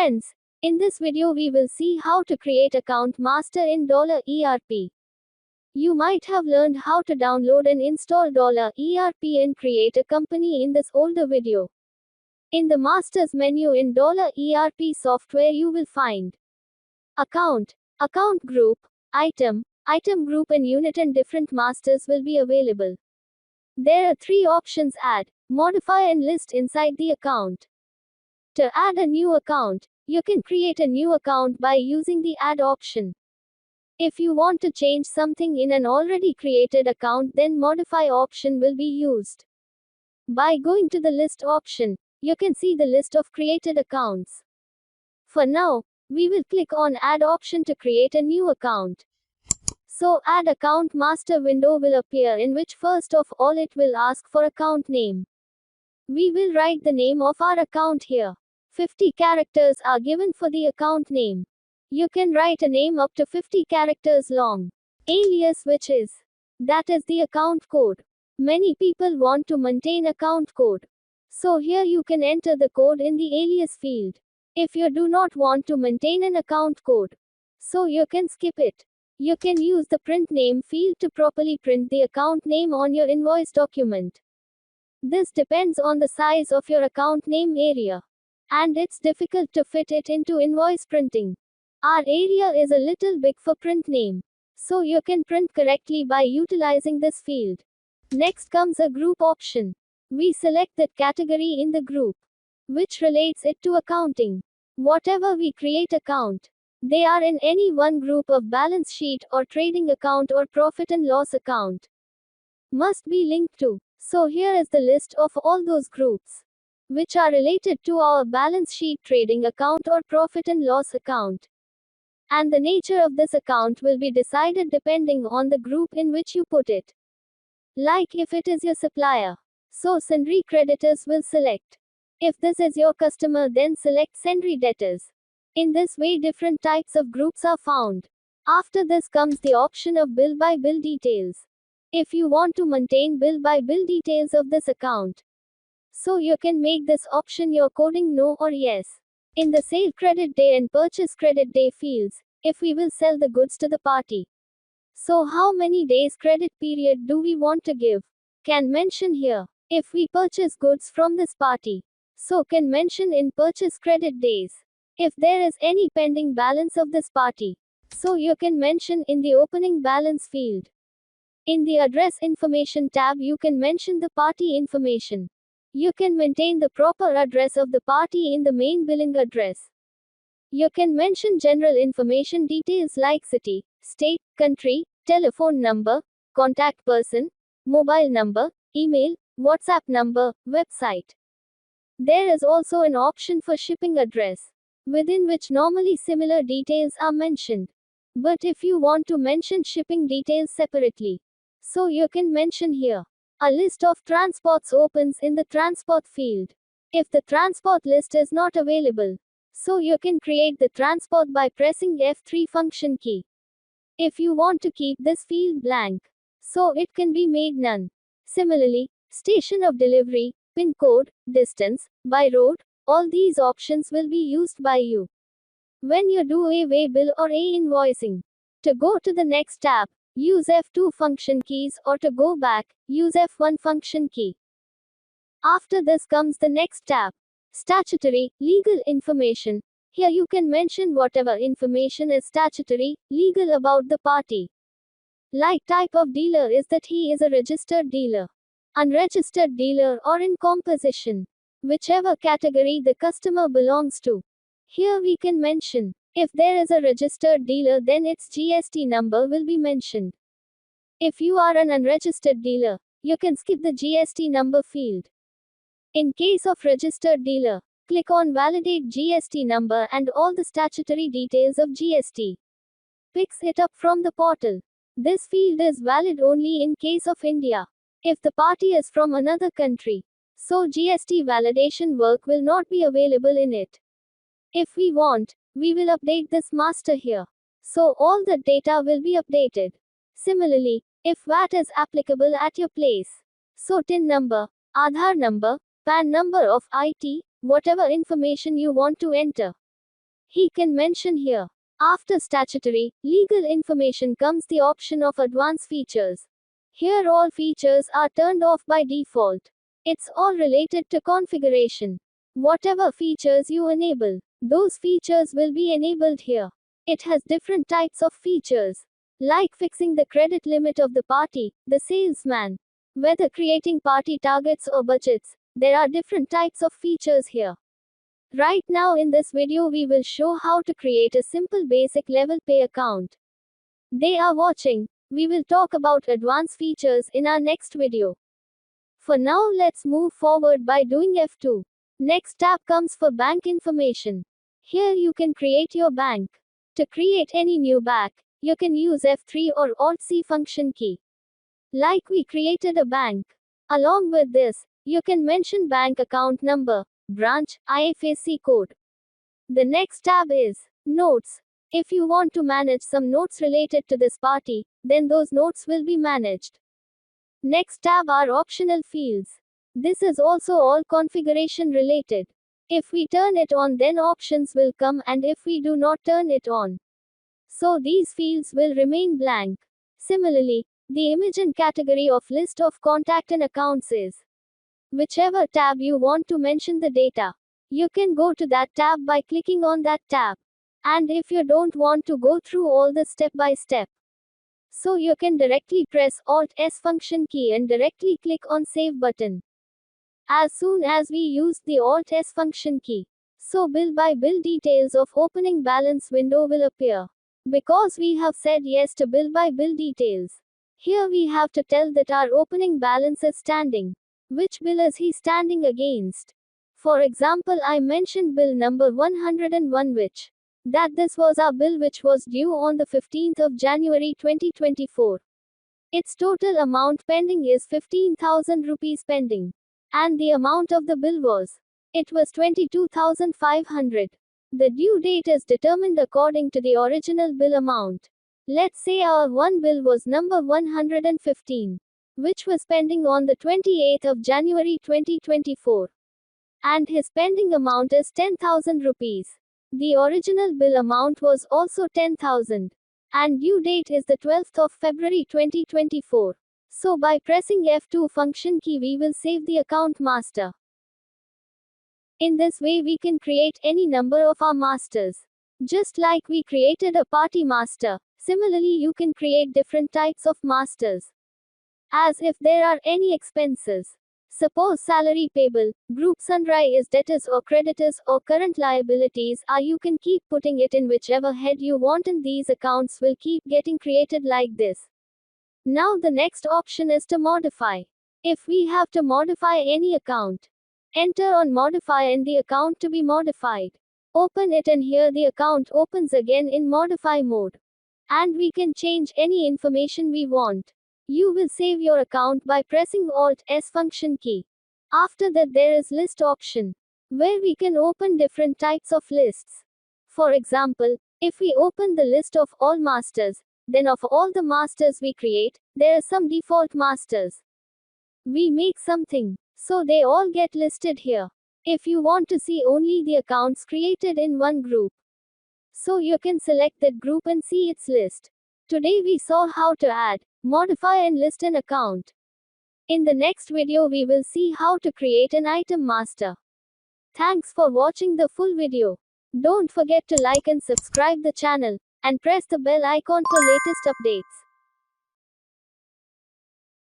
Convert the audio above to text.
Friends, in this video we will see how to create account master in Dollar ERP. You might have learned how to download and install Dollar ERP and create a company in this older video. In the Masters menu in Dollar ERP software you will find Account, Account Group, Item, Item Group and Unit, and different masters will be available. There are three options: Add, Modify and List inside the account. To add a new account, you can create a new account by using the Add option. If you want to change something in an already created account, then Modify option will be used. By going to the List option, you can see the list of created accounts. For now, we will click on Add option to create a new account. So Add Account Master window will appear, in which first of all it will ask for account name. We will write the name of our account here. 50 characters are given for the account name. You can write a name up to 50 characters long. Alias, which is, that is the account code. Many people want to maintain account code. So here you can enter the code in the alias field. If you do not want to maintain an account code, so you can skip it. You can use the print name field to properly print the account name on your invoice document. This depends on the size of your account name area, and it's difficult to fit it into invoice printing. Our area is a little big for print name, so you can print correctly by utilizing this field. Next comes a group option. We select that category in the group, which relates it to accounting. Whatever we create account, they are in any one group of balance sheet or trading account or profit and loss account, must be linked to. So here is the list of all those groups which are related to our balance sheet, trading account or profit and loss account. And the nature of this account will be decided depending on the group in which you put it. Like if it is your supplier, so sundry creditors will select. If this is your customer, then select sundry debtors. In this way different types of groups are found. After this comes the option of bill by bill details. If you want to maintain bill by bill details of this account, so you can make this option your coding no or yes. In the sale credit day and purchase credit day fields, if we will sell the goods to the party, so how many days credit period do we want to give? Can mention here. If we purchase goods from this party, so can mention in purchase credit days. If there is any pending balance of this party, so you can mention in the opening balance field. In the address information tab you can mention the party information. You can maintain the proper address of the party in the main billing address. You can mention general information details like city, state, country, telephone number, contact person, mobile number, email, WhatsApp number, website. There is also an option for shipping address, within which normally similar details are mentioned. But if you want to mention shipping details separately, so you can mention here. A list of transports opens in the transport field. If the transport list is not available, so you can create the transport by pressing F3 function key. If you want to keep this field blank, so it can be made none. Similarly, station of delivery, pin code, distance, by road, all these options will be used by you when you do a way bill or a invoicing. To go to the next tab, use F2 function keys, or to go back, use F1 function key. After this comes the next tab, statutory, legal information. Here you can mention whatever information is statutory, legal about the party. Like type of dealer is that he is a registered dealer, unregistered dealer, or in composition, whichever category the customer belongs to. Here we can mention, if there is a registered dealer, then its GST number will be mentioned. If you are an unregistered dealer, you can skip the GST number field. In case of registered dealer, click on Validate GST number and all the statutory details of GST. Picks it up from the portal. This field is valid only in case of India. If the party is from another country, so GST validation work will not be available in it. If we want, we will update this master here, so all the data will be updated. Similarly, if VAT is applicable at your place, so TIN number, Aadhaar number, PAN number of IT, whatever information you want to enter, he can mention here. After statutory, legal information comes the option of advanced features. Here all features are turned off by default. It's all related to configuration. Whatever features you enable, those features will be enabled here. It has different types of features, like fixing the credit limit of the party, the salesman, whether creating party targets or budgets. There are different types of features here. Right now in this video we will show how to create a simple basic level pay account. They are watching. We will talk about advanced features in our next video. For now let's move forward by doing F2. Next tab comes for bank information. Here you can create your bank. To create any new bank, you can use F3 or Alt-C function key. Like we created a bank. Along with this, you can mention bank account number, branch, IFSC code. The next tab is Notes. If you want to manage some notes related to this party, then those notes will be managed. Next tab are optional fields. This is also all configuration related. If we turn it on, then options will come, and if we do not turn it on, so these fields will remain blank. Similarly, the image and category of list of contact and accounts is whichever tab you want to mention the data. You can go to that tab by clicking on that tab. And if you don't want to go through all the step by step, so you can directly press Alt-S function key and directly click on Save button. As soon as we use the Alt-S function key, so bill by bill details of opening balance window will appear. Because we have said yes to bill by bill details, here we have to tell that our opening balance is standing. Which bill is he standing against? For example, I mentioned bill number 101, which this was our bill which was due on the 15th of January 2024. Its total amount pending is 15,000 rupees pending. And the amount of the bill was 22,500. The due date is determined according to the original bill amount. Let's say our one bill was number 115, which was pending on the 28th of January 2024. And his pending amount is 10,000 rupees. The original bill amount was also 10,000. And due date is the 12th of February 2024. So by pressing F2 function key we will save the account master. In this way we can create any number of our masters. Just like we created a party master, similarly you can create different types of masters. As if there are any expenses. Suppose salary payable, group sundry is debtors or creditors or current liabilities are, you can keep putting it in whichever head you want and these accounts will keep getting created like this. Now the next option is to modify. If we have to modify any account, enter on modify and the account to be modified. Open it and here the account opens again in modify mode. And we can change any information we want. You will save your account by pressing Alt-S function key. After that there is list option, where we can open different types of lists. For example, if we open the list of all masters, then of all the masters we create, there are some default masters. We make something, so they all get listed here. If you want to see only the accounts created in one group, so you can select that group and see its list. Today we saw how to add, modify and list an account. In the next video we will see how to create an item master. Thanks for watching the full video. Don't forget to like and subscribe the channel, and press the bell icon for latest updates.